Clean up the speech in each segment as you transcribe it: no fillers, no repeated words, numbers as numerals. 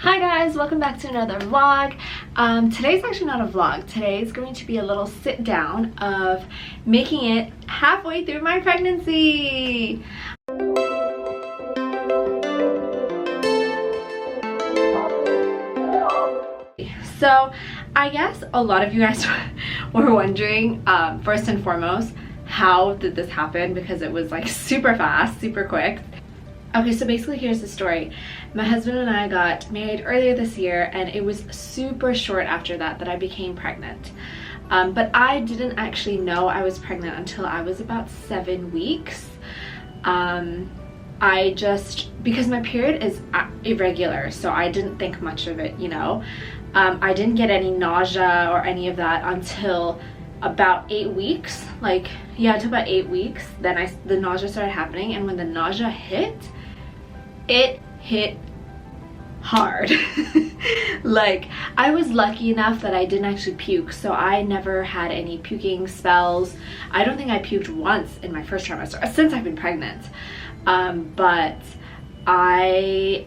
Hi guys, welcome back to another vlog. Today's actually not a vlog. Today's going to be a little sit down of making it halfway through my pregnancy. So I guess a lot of you guys were wondering, first and foremost, how did this happen? Because it was like super fast, super quick. Okay, so basically here's the story. My husband and I got married earlier this year, and it was super short after that I became pregnant. But I didn't actually know I was pregnant until I was about 7 weeks. Because my period is irregular, so I didn't think much of it, you know. I didn't get any nausea or any of that until about 8 weeks. Until about 8 weeks. Then the nausea started happening, and when the nausea hit, it hit hard. Like, I was lucky enough that I didn't actually puke, so I never had any puking spells. I don't think I puked once in my first trimester since I've been pregnant. But I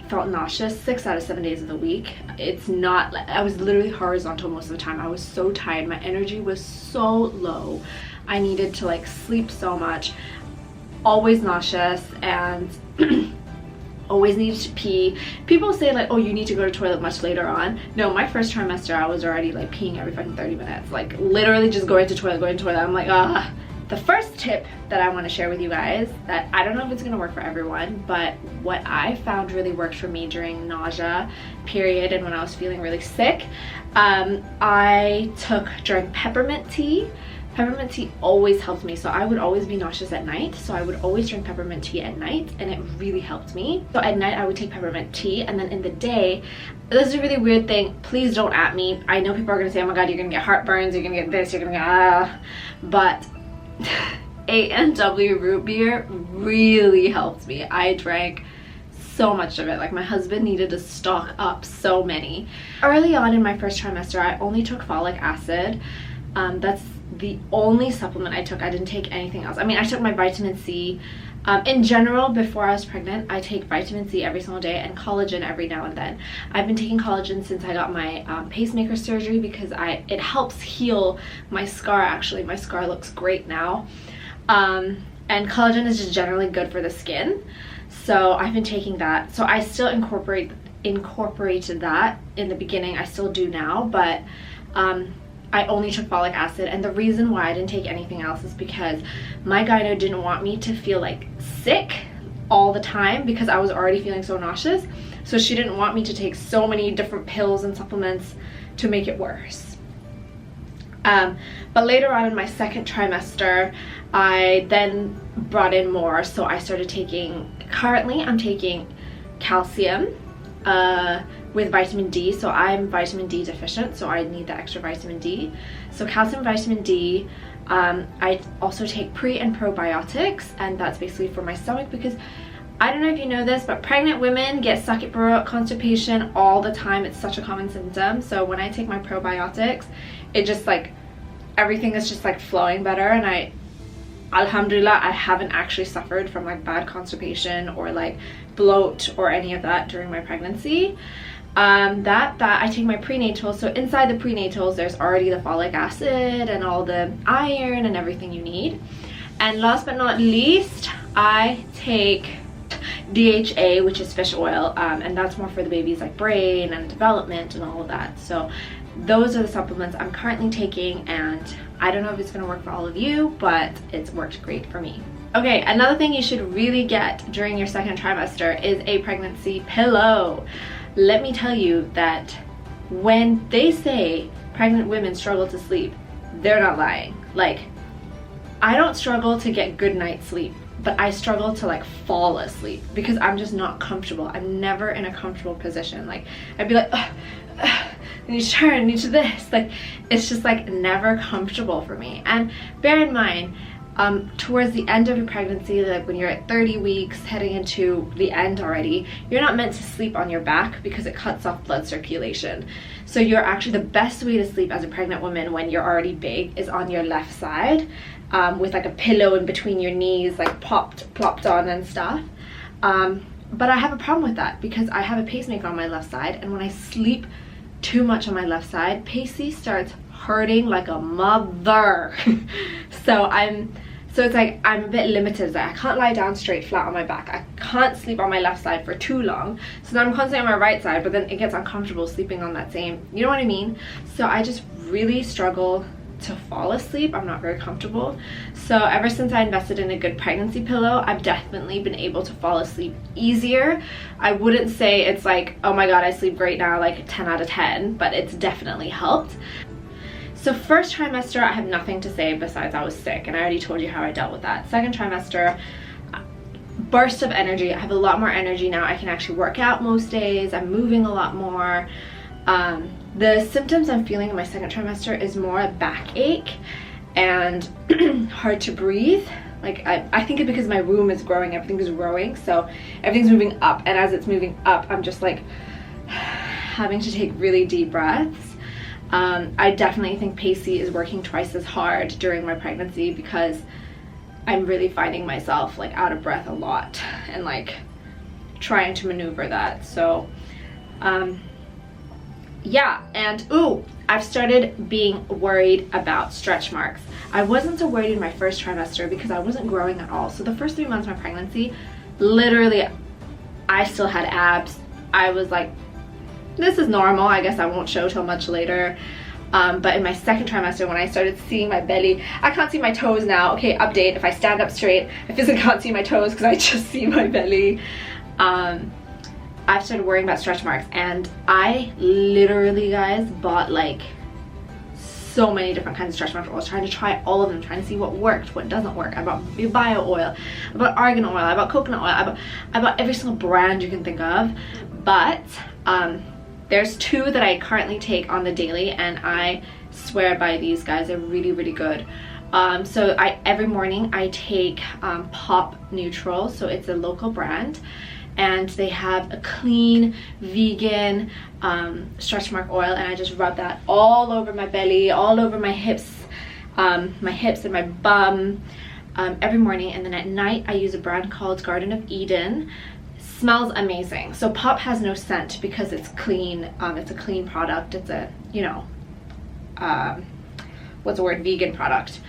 felt nauseous 6 out of 7 days of the week. It's not, I was literally horizontal most of the time. I was so tired. My energy was so low. I needed to like sleep so much. Always nauseous and always needed to pee. People say like, oh, you need to go to the toilet much later on. No, my first trimester I was already like peeing every fucking 30 minutes. Like literally just going to toilet. I'm like, ah. The first tip that I want to share with you guys, that I don't know if it's going to work for everyone, but what I found really worked for me during nausea period and when I was feeling really sick, I drank peppermint tea. Peppermint tea always helped me, so I would always be nauseous at night, so I would always drink peppermint tea at night, and it really helped me. So at night I would take peppermint tea, and then in the day, this is a really weird thing, please don't at me. I know people are gonna say, oh my god, you're gonna get heartburns, you're gonna get this, you're gonna get but A&W root beer really helped me. I drank so much of it. Like, my husband needed to stock up so many. Early on in my first trimester, I only took folic acid. That's the only supplement I took. I didn't take anything else. I mean, I took my vitamin C. In general, before I was pregnant, I take vitamin C every single day and collagen every now and then. I've been taking collagen since I got my pacemaker surgery because it helps heal my scar. Actually, my scar looks great now. And collagen is just generally good for the skin. So I've been taking that. So I still incorporated that in the beginning. I still do now, but I only took folic acid, and the reason why I didn't take anything else is because my gyno didn't want me to feel like sick all the time because I was already feeling so nauseous. So she didn't want me to take so many different pills and supplements to make it worse. But later on in my second trimester, I then brought in more. So I started currently I'm taking calcium with vitamin D. So I'm vitamin D deficient, so I need the extra vitamin D. So calcium, vitamin D. I also take pre and probiotics, and that's basically for my stomach because I don't know if you know this, but pregnant women get suck it throat, constipation all the time. It's such a common symptom. So when I take my probiotics, it just like everything is just like flowing better, and alhamdulillah, I haven't actually suffered from like bad constipation or like bloat or any of that during my pregnancy. That I take my prenatal, so inside the prenatals there's already the folic acid and all the iron and everything you need. And last but not least, I take DHA, which is fish oil, and that's more for the baby's like brain and development and all of that. So those are the supplements I'm currently taking, and I don't know if it's going to work for all of you, but it's worked great for me. Okay, another thing you should really get during your second trimester is a pregnancy pillow. Let me tell you that when they say pregnant women struggle to sleep, they're not lying. Like, I don't struggle to get good night's sleep, but I struggle to like fall asleep because I'm just not comfortable. I'm never in a comfortable position. Like, I'd be like, I need to turn, I need to this. Like, it's just like never comfortable for me. And bear in mind, towards the end of your pregnancy, like when you're at 30 weeks heading into the end already, you're not meant to sleep on your back because it cuts off blood circulation. So you're actually, the best way to sleep as a pregnant woman when you're already big is on your left side, with like a pillow in between your knees, like plopped on and stuff. but I have a problem with that because I have a pacemaker on my left side, and when I sleep too much on my left side, Pacey starts hurting like a mother. So it's like I'm a bit limited. Like I can't lie down straight flat on my back. I can't sleep on my left side for too long. So then I'm constantly on my right side, but then it gets uncomfortable sleeping on that same, you know what I mean? So I just really struggle to fall asleep. I'm not very comfortable. So ever since I invested in a good pregnancy pillow, I've definitely been able to fall asleep easier. I wouldn't say it's like, oh my god, I sleep great now, like 10 out of 10, but it's definitely helped. So first trimester, I have nothing to say besides I was sick, and I already told you how I dealt with that. Second trimester, burst of energy. I have a lot more energy now. I can actually work out most days. I'm moving a lot more. The symptoms I'm feeling in my second trimester is more a backache and hard to breathe. Like I think it's because my womb is growing, everything is growing, so everything's moving up, and as it's moving up, I'm just like having to take really deep breaths. I definitely think Pacey is working twice as hard during my pregnancy because I'm really finding myself like out of breath a lot and like trying to maneuver that. So yeah, and ooh, I've started being worried about stretch marks. I wasn't so worried in my first trimester because I wasn't growing at all. So the first 3 months of my pregnancy, literally I still had abs. I was like, this is normal, I guess I won't show till much later. But in my second trimester, when I started seeing my belly, I can't see my toes now. Okay, update, if I stand up straight, I physically can't see my toes because I just see my belly. I've started worrying about stretch marks, and I literally, guys, bought like so many different kinds of stretch mark oils, trying to try all of them, trying to see what worked, what doesn't work. I bought bio oil, I bought argan oil, I bought coconut oil, I bought every single brand you can think of. But there's 2 that I currently take on the daily, and I swear by these guys. They're really, really good. So every morning I take Pop Neutral, so it's a local brand, and they have a clean vegan stretch mark oil, and I just rub that all over my belly, all over my hips and my bum every morning. And then at night I use a brand called Garden of Eden. Smells amazing. So Pop has no scent because it's clean. It's a clean product. It's a, you know, what's the word, vegan product.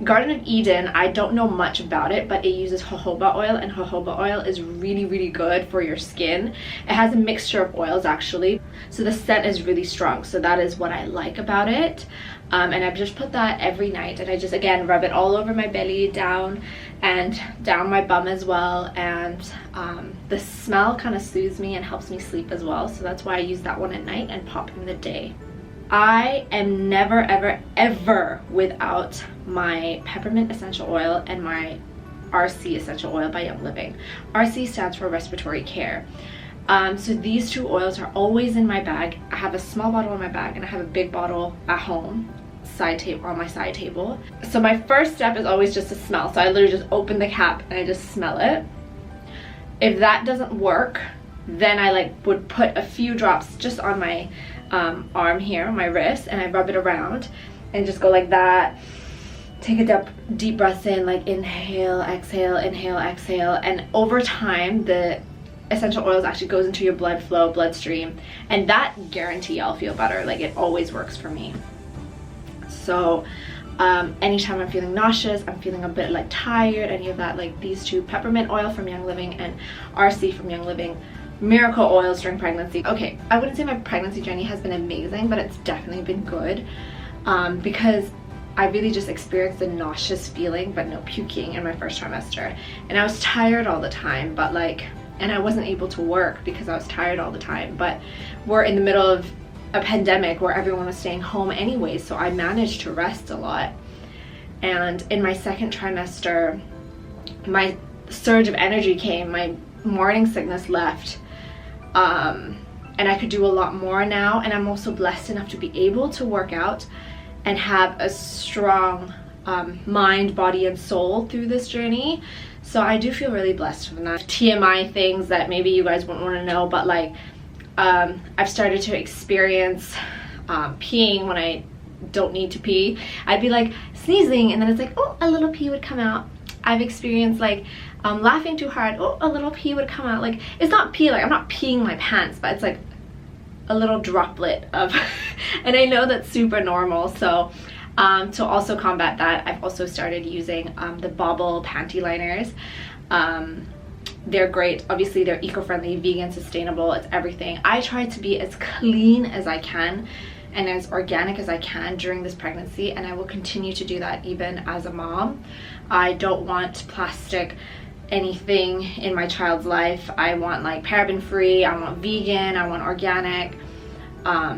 Garden of Eden, I don't know much about it, but it uses jojoba oil, and jojoba oil is really, really good for your skin. It has a mixture of oils actually, so the scent is really strong. So that is what I like about it. And I've just put that every night, and I just, again, rub it all over my belly, down and down my bum as well. And the smell kind of soothes me and helps me sleep as well. So that's why I use that one at night and Pop in the day. I am never, ever, ever without my peppermint essential oil and my RC essential oil by Young Living. RC stands for respiratory care. So these 2 oils are always in my bag. I have a small bottle in my bag, and I have a big bottle at home, on my side table. So my first step is always just to smell. So I literally just open the cap and I just smell it. If that doesn't work, then I would put a few drops just on my arm here, my wrist, and I rub it around and just go like that. Take a deep breath in, like inhale, exhale, and over time the essential oils actually goes into your blood flow, bloodstream, and that guarantee I'll feel better. Like, it always works for me. So anytime I'm feeling nauseous, I'm feeling a bit like tired, any of that, like these 2, peppermint oil from Young Living and RC from Young Living, miracle oils during pregnancy. Okay, I wouldn't say my pregnancy journey has been amazing, but it's definitely been good because I really just experienced a nauseous feeling but no puking in my first trimester, and I was tired all the time, but like, and I wasn't able to work because I was tired all the time. But we're in the middle of a pandemic where everyone was staying home anyway, so I managed to rest a lot. And in my second trimester, my surge of energy came, my morning sickness left, and I could do a lot more now. And I'm also blessed enough to be able to work out and have a strong mind, body, and soul through this journey. So I do feel really blessed from that. TMI things that maybe you guys wouldn't want to know, but like I've started to experience peeing when I don't need to pee. I'd be like sneezing, and then it's like, oh, a little pee would come out. I've experienced like laughing too hard, oh, a little pee would come out. Like, it's not pee, like I'm not peeing my pants, but it's like a little droplet of and I know that's super normal. So to also combat that, I've also started using the Bobble panty liners. They're great. Obviously they're eco-friendly, vegan, sustainable, it's everything. I try to be as clean as I can and as organic as I can during this pregnancy, and I will continue to do that even as a mom. I don't want plastic anything in my child's life. I want like paraben free, I want vegan, I want organic.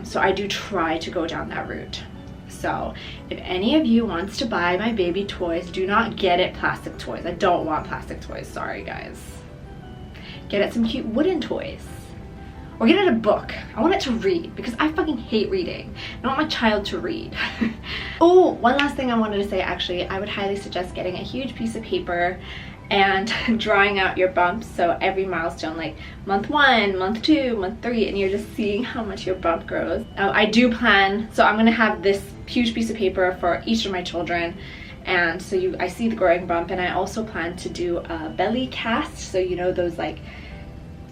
So I do try to go down that route. So if any of you wants to buy my baby toys, do not get it plastic toys. I don't want plastic toys, sorry guys. Get it some cute wooden toys. Or get it a book. I want it to read because I fucking hate reading. I want my child to read. Oh, one last thing I wanted to say, actually, I would highly suggest getting a huge piece of paper and drawing out your bumps. So every milestone, like month 1, month 2, month 3, and you're just seeing how much your bump grows. I do plan, so I'm gonna have this huge piece of paper for each of my children. And so I see the growing bump, and I also plan to do a belly cast. So you know those like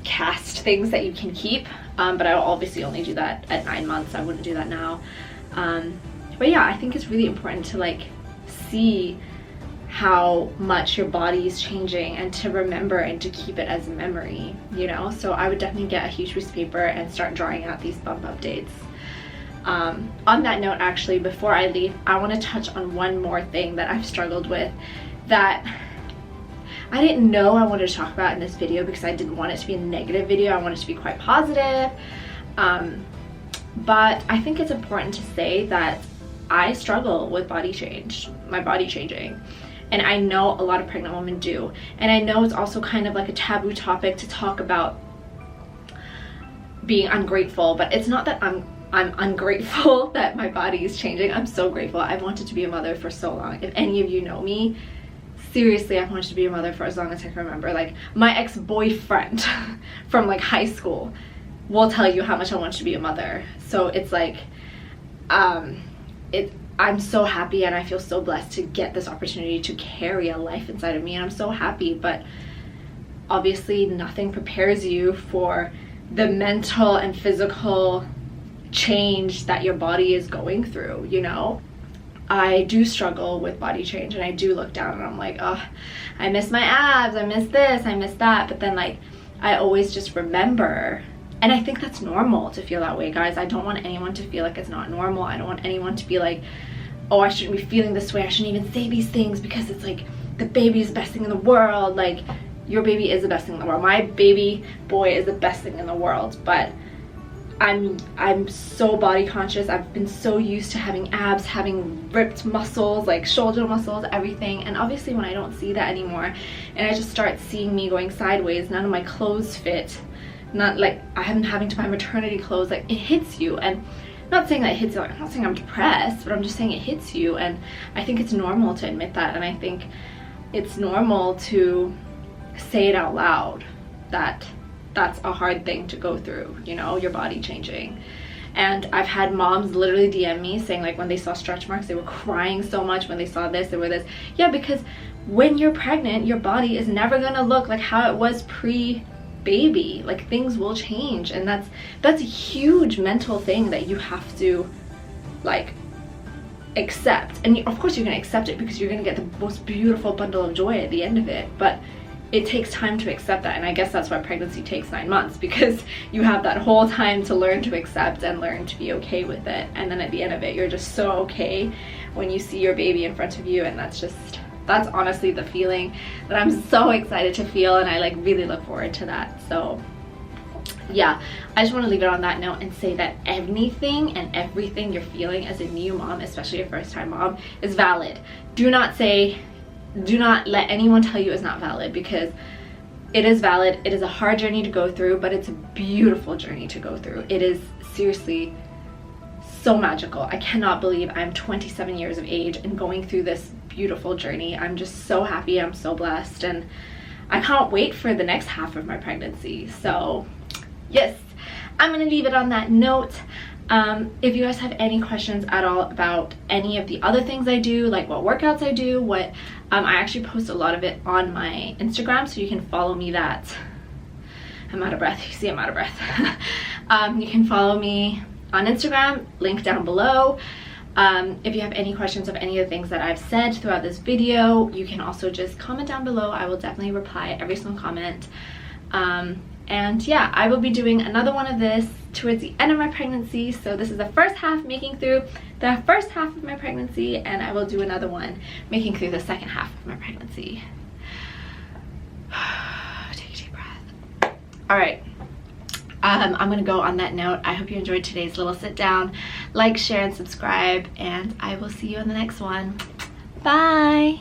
cast things that you can keep, but I'll obviously only do that at 9 months. I wouldn't do that now. But yeah, I think it's really important to like see how much your body is changing and to remember and to keep it as a memory, you know? So I would definitely get a huge piece of paper and start drawing out these bump updates. On that note, actually, before I leave, I want to touch on one more thing that I've struggled with that I didn't know I wanted to talk about in this video because I didn't want it to be a negative video. I want it to be quite positive. But I think it's important to say that I struggle with body change, my body changing. And I know a lot of pregnant women do. And I know it's also kind of like a taboo topic to talk about being ungrateful, but it's not that I'm ungrateful that my body is changing. I'm so grateful. I've wanted to be a mother for so long. If any of you know me, seriously, I've wanted to be a mother for as long as I can remember. Like, my ex-boyfriend from like high school will tell you how much I wanted to be a mother. So it's like, I'm so happy and I feel so blessed to get this opportunity to carry a life inside of me, and I'm so happy. But obviously nothing prepares you for the mental and physical change that your body is going through, you know? I do struggle with body change, and I do look down and I'm like, oh, I miss my abs, I miss this, I miss that. But then like, I always just remember, and I think that's normal to feel that way, guys. I don't want anyone to feel like it's not normal. I don't want anyone to be like, oh, I shouldn't be feeling this way, I shouldn't even say these things because it's like the baby is the best thing in the world. Like, your baby is the best thing in the world. My baby boy is the best thing in the world. But I'm so body conscious. I've been so used to having abs, having ripped muscles, like shoulder muscles, everything. And obviously when I don't see that anymore and I just start seeing me going sideways, none of my clothes fit, not like I'm having to buy maternity clothes, like it hits you. And I'm not saying that it hits you, I'm not saying I'm depressed, but I'm just saying it hits you. And I think it's normal to admit that, and I think it's normal to say it out loud that that's a hard thing to go through, you know, your body changing. And I've had moms literally DM me saying like when they saw stretch marks, they were crying so much when they saw this, they were this. Yeah, because when you're pregnant, your body is never gonna look like how it was pre-baby. Like, things will change, and that's a huge mental thing that you have to like accept. And of course you're gonna accept it because you're gonna get the most beautiful bundle of joy at the end of it, but it takes time to accept that. And I guess that's why pregnancy takes 9 months, because you have that whole time to learn to accept and learn to be okay with it. And then at the end of it, you're just so okay when you see your baby in front of you. And that's honestly the feeling that I'm so excited to feel, and I like really look forward to that. So yeah, I just want to leave it on that note and say that anything and everything you're feeling as a new mom, especially a first-time mom, is valid. Do not let anyone tell you it's not valid, because it is valid. It is a hard journey to go through, but it's a beautiful journey to go through. It is seriously so magical. I cannot believe I'm 27 years of age and going through this beautiful journey. I'm just so happy. I'm so blessed, and I can't wait for the next half of my pregnancy. So yes, I'm gonna leave it on that note. If you guys have any questions at all about any of the other things I do, like what workouts I do, what I actually post a lot of it on my Instagram, so you can follow me. That I'm out of breath. You see I'm out of breath. You can follow me on Instagram, link down below. If you have any questions of any of the things that I've said throughout this video, you can also just comment down below. I will definitely reply every single comment. And yeah, I will be doing another one of this towards the end of my pregnancy. So this is the first half, making through the first half of my pregnancy, and I will do another one making through the second half of my pregnancy. Take a deep breath. All right. I'm gonna go on that note. I hope you enjoyed today's little sit down. Like, share, and subscribe, and I will see you in the next one. Bye.